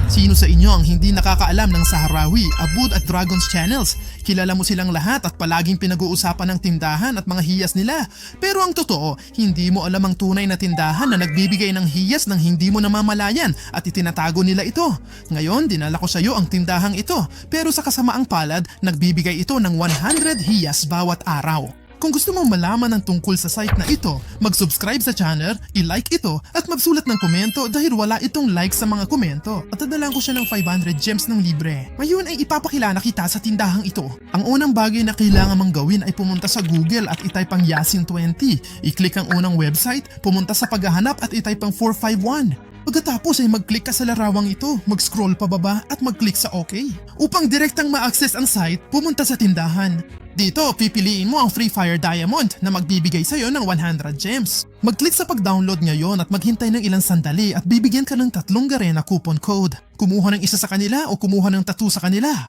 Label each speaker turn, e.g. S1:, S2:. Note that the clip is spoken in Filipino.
S1: Sino sa inyo ang hindi nakakaalam ng Sahrawi, Abud at Dragons channels? Kilala mo silang lahat at palaging pinag-uusapan ng tindahan at mga hiyas nila. Pero ang totoo, hindi mo alam ang tunay na tindahan na nagbibigay ng hiyas ng hindi mo namamalayan at itinatago nila ito. Ngayon, dinala ko sa iyo ang tindahang ito, pero sa kasamaang palad, nagbibigay ito ng 100 hiyas bawat araw. Kung gusto mong malaman ang tungkol sa site na ito, mag-subscribe sa channel, i-like ito at magsulat ng komento dahil wala itong like sa mga komento. At dadalan ko siya ng 500 gems ng libre. Ngayon ay ipapakilala kita sa tindahang ito. Ang unang bagay na kailangan mong gawin ay pumunta sa Google at itype ang Yasin20. I-click ang unang website, pumunta sa paghahanap at itype ang 451. Pagkatapos ay mag-click ka sa larawang ito, mag-scroll pababa at mag-click sa OK. Upang direktang ma-access ang site, pumunta sa tindahan. Dito, pipiliin mo ang Free Fire Diamond na magbibigay sa'yo ng 100 gems. Mag-click sa pag-download ngayon at maghintay ng ilang sandali at bibigyan ka ng 3 Garena coupon code. Kumuha ng isa sa kanila o kumuha ng 2 sa kanila.